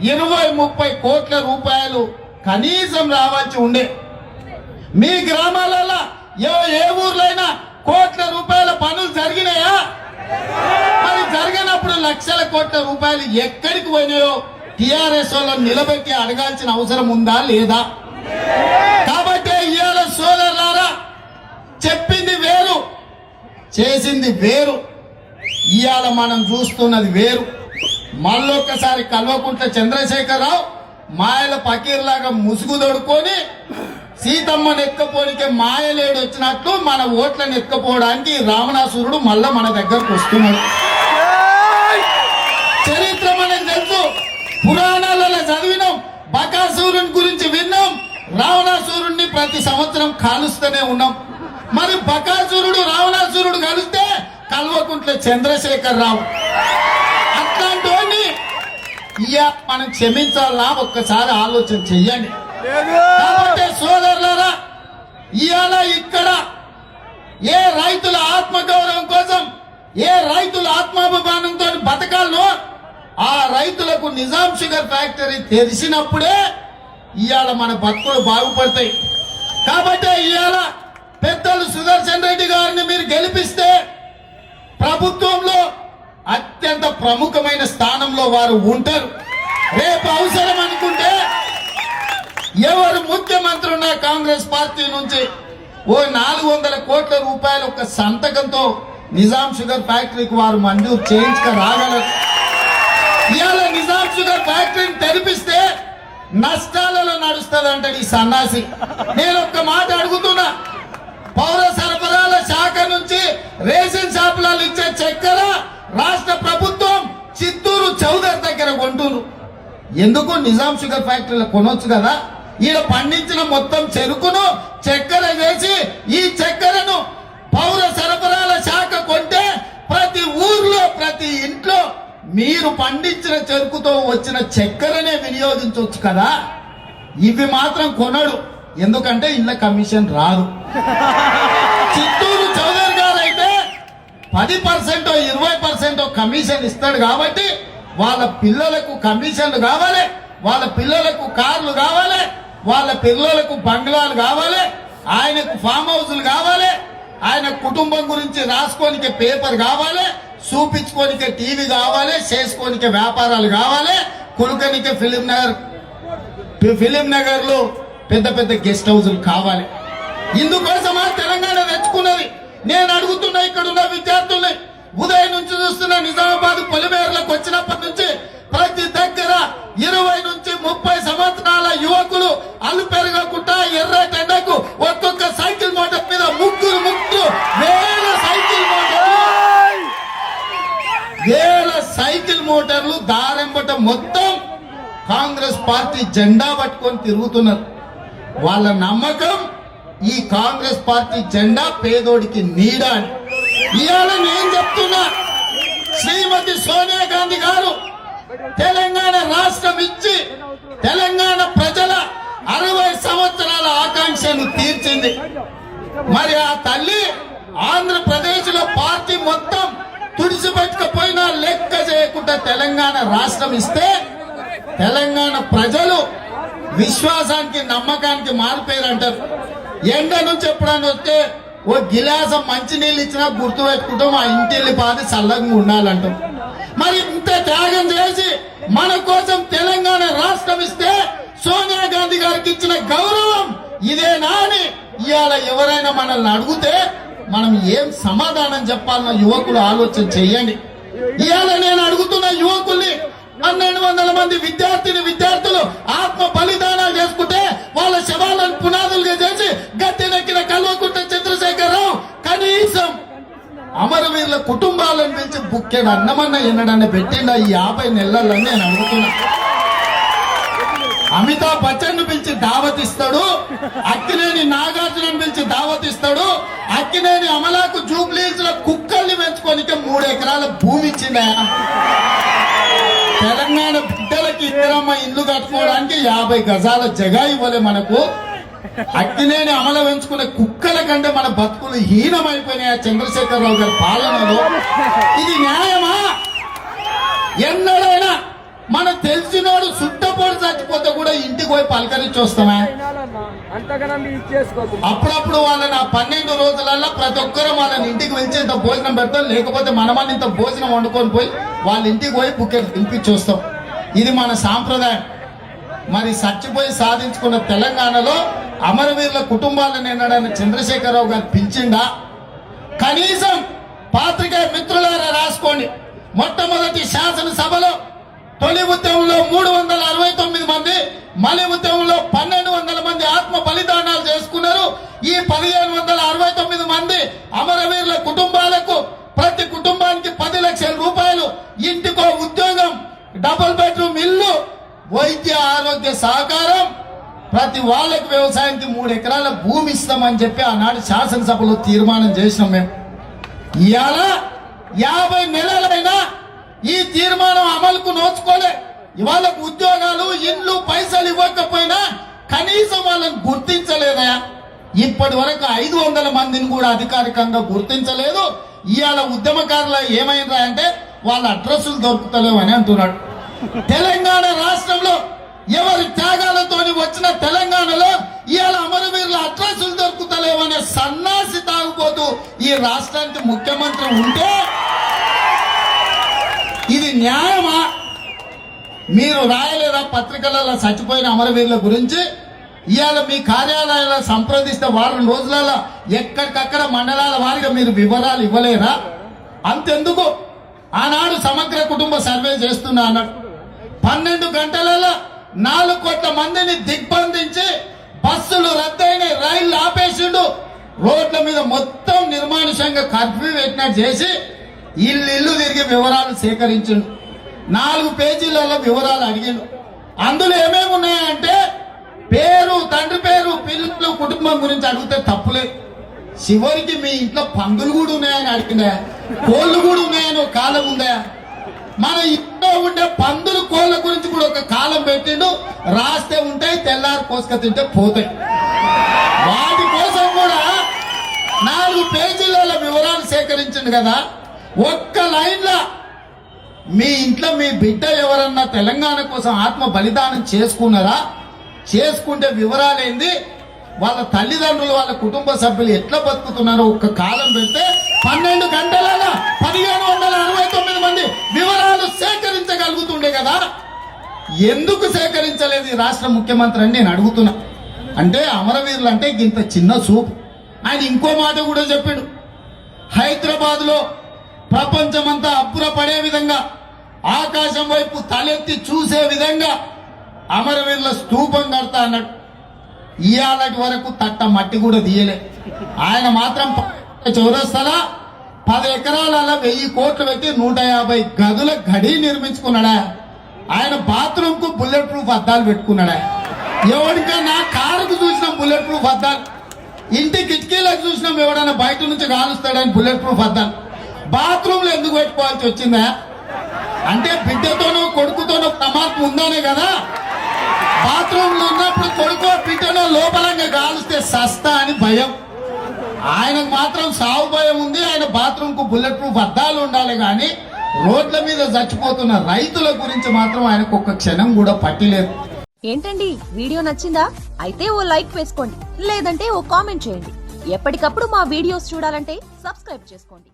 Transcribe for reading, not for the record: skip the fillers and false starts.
20-30 కోట్ల రూపాయలు కనీసం రావాల్సి ఉండే. మీ గ్రామాలలో ఏ ఊర్లైనా కోట్ల రూపాయల పనులు జరిగినాయా? మరి జరిగినప్పుడు లక్షల కోట్ల రూపాయలు ఎక్కడికి పోయినాయో టిఆర్ఎస్ వాళ్ళని నిలబెట్టి అడగాల్సిన అవసరం ఉందా లేదా? కాబట్టి ఇవాళ సోదరులారా, చెప్పింది వేరు, చేసింది వేరు. ఇవాళ మనం చూస్తున్నది వేరు. మళ్ళొక్కసారి కల్వకుంట్ల చంద్రశేఖరరావు మాయల పకీర్లాగా ముసుగు తొడుకొని సీతమ్మను ఎత్తుకపోనికే మాయలేడు వచ్చినట్లు మన ఓట్లను ఎత్తుకపోవడానికి రావణాసురుడు మళ్ళా మన దగ్గరకు వస్తున్నాడు. చరిత్ర మనకు తెలుసు, పురాణాలలో చదివినాం, బకాసురుని గురించి విన్నాం, రావణాసురుణ్ణి ప్రతి సంవత్సరం కాలుస్తూనే ఉన్నాం. మరి బకాసురుడు రావణాసురుడు కలిస్తే కల్వకుంట్ల చంద్రశేఖరరావు అట్లాంటి వాడిని మనం క్షమించాలా? ఒక్కసారి ఆలోచన చెయ్యండి. కాబట్టి సోదరులారా, ఇవాళ ఇక్కడ ఏ రైతుల ఆత్మగౌరవం కోసం, ఏ రైతుల ఆత్మాభిమానంతో బతకాలనో ఆ రైతులకు నిజాం షుగర్ ఫ్యాక్టరీ తెరిచినప్పుడే ఇవాళ మన బతుకులు బాగుపడతాయి. కాబట్టి ఇవాళ పెద్దలు సుదర్శన్ రెడ్డి గారిని మీరు గెలిపిస్తే ప్రభుత్వంలో అత్యంత ప్రముఖమైన స్థానంలో వారు ఉంటారు. రేపు అవసరం అనుకుంటే ఎవరు ముఖ్యమంత్రి ఉన్నా కాంగ్రెస్ పార్టీ నుంచి 400 కోట్ల రూపాయలు ఒక సంతకంతో నిజాం షుగర్ ఫ్యాక్టరీకి వారు మంజూరు చేయించుక రాగలరు. ఇవాళ నిజాం షుగర్ ఫ్యాక్టరీని తెరిపిస్తే నష్టాలలో నడుస్తుందంటాడు ఈ సన్నాసి. నేను ఒక్క మాట అడుగుతున్నా, పౌర సరఫరాల శాఖ నుంచి రేషన్ షాపులలో ఇచ్చే చక్కెర రాష్ట్ర ప్రభుత్వం చిత్తూరు చౌదరి దగ్గర కొంటున్నారు. ఎందుకు? నిజాం షుగర్ ఫ్యాక్టరీలో కొనొచ్చు కదా. ఈడ పండించిన మొత్తం చెరుకును చక్కెర చేసి ఈ చక్కెరను పౌర సరఫరాల శాఖ కొంటే ప్రతి ఊర్లో ప్రతి ఇంట్లో మీరు పండించిన చెరుకుతో వచ్చిన చక్కెరనే వినియోగించవచ్చు కదా. ఇవి మాత్రం కొనడు, ఎందుకంటే ఇళ్ళ కమిషన్ రాదు. చిత్తూరు చౌదరి గారు అయితే 10% 20% కమిషన్ ఇస్తాడు. కాబట్టి వాళ్ళ పిల్లలకు కమిషన్లు కావాలి, వాళ్ళ పిల్లలకు కార్లు కావాలి, వాళ్ళ పిల్లలకు బంగ్లాలు కావాలి, ఆయనకు ఫామ్ హౌస్లు కావాలి, ఆయన కుటుంబం గురించి రాసుకోనికే పేపర్ కావాలి, చూపించుకోనికే టీవీ కావాలి, చేసుకోనికే వ్యాపారాలు కావాలి, కులుకనికే ఫిలిం నగర్ లో పెద్ద పెద్ద గెస్ట్ హౌస్లు కావాలి. ఇందుకోసమా తెలంగాణ తెచ్చుకున్నది? నేను అడుగుతున్నా ఇక్కడ ఉన్న విద్యార్థుల్ని, ఉదయం నుంచి చూస్తున్న నిజామాబాద్ పొలిమేరలకు వచ్చినప్పటి నుంచి ప్రతి దగ్గర 20 నుంచి 30 సంవత్సరాల యువకులు అల్లు పెరగకుండా ఎర్రటెండకు ఒక్కొక్క సైకిల్ మోటార్ మీద ముగ్గురు వేల సైకిల్ మోటార్లు దారెంబట మొత్తం కాంగ్రెస్ పార్టీ జెండా పట్టుకొని తిరుగుతున్నారు. వాళ్ళ నమ్మకం ఈ కాంగ్రెస్ పార్టీ జెండా పేదోడికి నీడ అని. ఇవాళ నేను చెప్తున్నా, శ్రీమతి సోనియా గాంధీ గారు తెలంగాణ రాష్ట్రం ఇచ్చి తెలంగాణ ప్రజల 60 సంవత్సరాల ఆకాంక్షను తీర్చింది. మరి ఆ తల్లి ఆంధ్రప్రదేశ్ లో పార్టీ మొత్తం తుడిచిపెట్టకపోయినా లెక్క చేయకుండా తెలంగాణ రాష్ట్రం ఇస్తే తెలంగాణ ప్రజలు విశ్వాసానికి నమ్మకానికి మారిపోయారంటారు. ఎండ నుంచి ఎప్పుడన్నా వస్తే ఓ గిలాసం మంచినీళ్ళు ఇచ్చినా గుర్తు పెట్టుకుంటాం, ఆ ఇంటిల్లి పాది చల్లగా ఉండాలంటాం. మరి ఇంత త్యాగం చేసి మన కోసం తెలంగాణ రాష్ట్రం ఇస్తే సోనియా గాంధీ గారికి ఇచ్చిన గౌరవం ఇదేనా అని ఇవాళ ఎవరైనా మనల్ని అడిగితే మనం ఏం సమాధానం చెప్పాలన్న యువకులు ఆలోచన చెయ్యండి. ఇవాళ నేను అడుగుతున్న యువకుల్ని, 1200 మంది విద్యార్థులు ఆత్మ బలిదానాలు చేసుకుంటే వాళ్ళ శవాలను పునాదులుగా చేసి గద్దెనెక్కిన కల్వకుంట్ల చంద్రశేఖరరావు కనీసం అమరవీరుల కుటుంబాలను పిలిచి బుక్కెడు అన్నమన్న ఎన్నడన్న పెట్టిండా ఈ 50 నెలల్లో నేను అడుగుతున్నా. అమితాబ్ బచ్చన్ ను పిలిచి దావతిస్తాడు, అక్కినేని నాగార్జునను పిలిచి దావతిస్తాడు, అక్కినేని అమలాకు జూబ్లీహిల్స్ లో కుక్కల్ని పెంచుకోనికే 3 ఎకరాల భూమి ఇచ్చిందా? తెలంగాణ బిడ్డలకి ఇద్దరమ్మ ఇల్లు కట్టుకోవడానికి 50 గజాల జగా ఇవ్వలే మనకు. అక్కినేని అమల పెంచుకునే కుక్కల కంటే మన బతుకులు హీనమైపోయినాయి చంద్రశేఖరరావు గారి పాలనలో. ఇది న్యాయమా? ఎన్నడైనా మన తెలిసినోడు సుట్టపోడు చచ్చిపోతే కూడా ఇంటికి పోయి పలకరించి వస్తామే. అప్పుడప్పుడు వాళ్ళని ఆ 12 రోజులలో ప్రతి ఒక్కరూ వాళ్ళని ఇంటికి వెళ్ళి ఇంత భోజనం పెడతాం, లేకపోతే మనమని ఇంత భోజనం వండుకొని పోయి వాళ్ళ ఇంటికి పోయి బుక్కెట్ తినిపించి వస్తాం. ఇది మన సాంప్రదాయం. మరి చచ్చిపోయి సాధించుకున్న తెలంగాణలో అమరవీరుల కుటుంబాలను ఎన్నడన్న చంద్రశేఖరరావు గారు పిలిచిండా? కనీసం పాత్రికేయ మిత్రులారా రాసుకోండి. మొట్టమొదటి శాసనసభలో తొలి ఉద్యమంలో 369 మంది, మలి ఉద్యమంలో 1200 మంది ఆత్మ బలిదానాలు చేసుకున్నారు. ఈ 1569 మంది అమరవీరుల కుటుంబాలకు ప్రతి కుటుంబానికి 10 లక్షల రూపాయలు, ఇంటికో ఉద్యోగం, డబుల్ బెడ్రూమ్ ఇల్లు, వైద్య ఆరోగ్య సహకారం, ప్రతి వాళ్ళకి వ్యవసాయానికి 3 ఎకరాల భూమి ఇస్తామని చెప్పి ఆనాడు శాసనసభలో తీర్మానం చేసినాం. మేము ఇవాళ 50 నెలలైనా ఈ తీర్మానం అమలుకు నోచుకోలే. ఇవాళ ఉద్యోగాలు, ఇండ్లు, పైసలు ఇవ్వకపోయినా కనీసం వాళ్ళని గుర్తించలేదా? ఇప్పటి వరకు 500 మందిని కూడా అధికారికంగా గుర్తించలేదు. ఇవాళ ఉద్యమకారులు ఏమైందా అంటే వాళ్ళ అడ్రస్సులు దొరుకుతలేవు అని అంటున్నాడు. తెలంగాణ రాష్ట్రంలో ఎవరి త్యాగాలతోని వచ్చిన తెలంగాణలో ఇవాళ అమరవీరుల అడ్రస్సులు దొరుకుతలేవనే సన్నాసి తాగుపోతూ ఈ రాష్ట్రానికి ముఖ్యమంత్రి ఉంటే ఇది న్యాయమా? మీరు రాయలేదా పత్రికలలో చచ్చిపోయిన అమరవీరుల గురించి? ఇవాళ మీ కార్యాలయాల్లో సంప్రదిస్తే వారం రోజులలో ఎక్కడికక్కడ మండలాల వారిగా మీరు వివరాలు ఇవ్వలేరా? అంతెందుకు, ఆనాడు సమగ్ర కుటుంబ సర్వే చేస్తున్నా అన్నాడు. 12 గంటలలో 4 కోట్ల మందిని దిగ్బంధించి బస్సులు రద్దయిన, రైళ్లు ఆపేసిండు, రోడ్ల మీద మొత్తం నిర్మానుషంగా కర్ఫ్యూ పెట్టినట్టు చేసి ఇల్లు తిరిగి వివరాలు సేకరించిండు. 4 పేజీలలో వివరాలు అడిగిండు. అందులో ఏమేమి ఉన్నాయంటే పేరు, తండ్రి పేరు, పిల్లలు, కుటుంబం గురించి అడిగితే తప్పులేదు. చివరికి మీ ఇంట్లో పందులు కూడా ఉన్నాయని అడిగిందా? కోళ్ళు కూడా ఉన్నాయని ఒక కాలం ఉందా? మన ఇంట్లో ఉండే పందులు, కోళ్ళ గురించి కూడా ఒక కాలం పెట్టిండు. రాస్తే ఉంటాయి, తెల్లారి కోసుక తింటే పోతాయి. వాటి కోసం కూడా 4 పేజీలలో వివరాలు సేకరించిండు కదా. ఒక్క లైన్లో మీ ఇంట్లో మీ బిడ్డ ఎవరన్నా తెలంగాణ కోసం ఆత్మ బలిదానం చేసుకున్నారా? చేసుకుంటే వివరాలేంది, వాళ్ళ తల్లిదండ్రులు, వాళ్ళ కుటుంబ సభ్యులు ఎట్లా బతుకుతున్నారో ఒక్క కాలం పెడితే 12 గంటలలో 1569 మంది వివరాలు సేకరించగలుగుతుండే కదా. ఎందుకు సేకరించలేదు ఈ రాష్ట్ర ముఖ్యమంత్రి అని నేను అడుగుతున్నా. అంటే అమరవీరులు అంటే ఇంత చిన్న చూపు. ఆయన ఇంకో మాట కూడా చెప్పాడు. హైదరాబాద్ లో ప్రపంచమంతా అబ్బురపడే విధంగా, ఆకాశం వైపు తలెత్తి చూసే విధంగా అమరవీరుల స్తూపం కడతా అన్నాడు. ఇయాలటి వరకు తట్ట మట్టి కూడా తీయలే. ఆయన మాత్రం చౌరస్తలా 10 ఎకరాలలో 1000 కోట్లు పెట్టి 150 గదుల గడి నిర్మించుకున్నాడా. ఆయన బాత్రూమ్ కు బుల్లెట్ ప్రూఫ్ అద్దాలు పెట్టుకున్నాడా. ఎవరికైనా కారుకు చూసినాం బుల్లెట్ ప్రూఫ్ అద్దాలు, ఇంటి కిటికీలకు చూసినాం ఎవడైనా బయట నుంచి కాలుస్తాడని బుల్లెట్ ప్రూఫ్ అద్దాలు. బాత్రూమ్ లో ఎందుకు పెట్టుకోవాల్సి వచ్చిందా? అంటే బిడ్డతోనో కొడుకుతోనో ప్రమాదం ఉందనే కదా. బాత్రూమ్ లో ఉన్నప్పుడు కొడుకో బిడ్డనో లోపలంగా కాలుస్తే సస్తా అని భయం. ఆయనకు మాత్రం సావు భయం ఉంది. ఆయన బాత్రూమ్ కు బుల్లెట్ ప్రూఫ్ అద్దాలు ఉండాలి కానీ రోడ్ల మీద చచ్చిపోతున్న రైతుల గురించి మాత్రం ఆయనకు ఒక్క క్షణం కూడా పట్టిలేదు. ఏంటండి, వీడియో నచ్చిందా? అయితే ఓ లైక్ వేసుకోండి, లేదంటే ఓ కామెంట్ చేయండి. ఎప్పటికప్పుడు మా వీడియోస్ చూడాలంటే సబ్స్క్రైబ్ చేసుకోండి.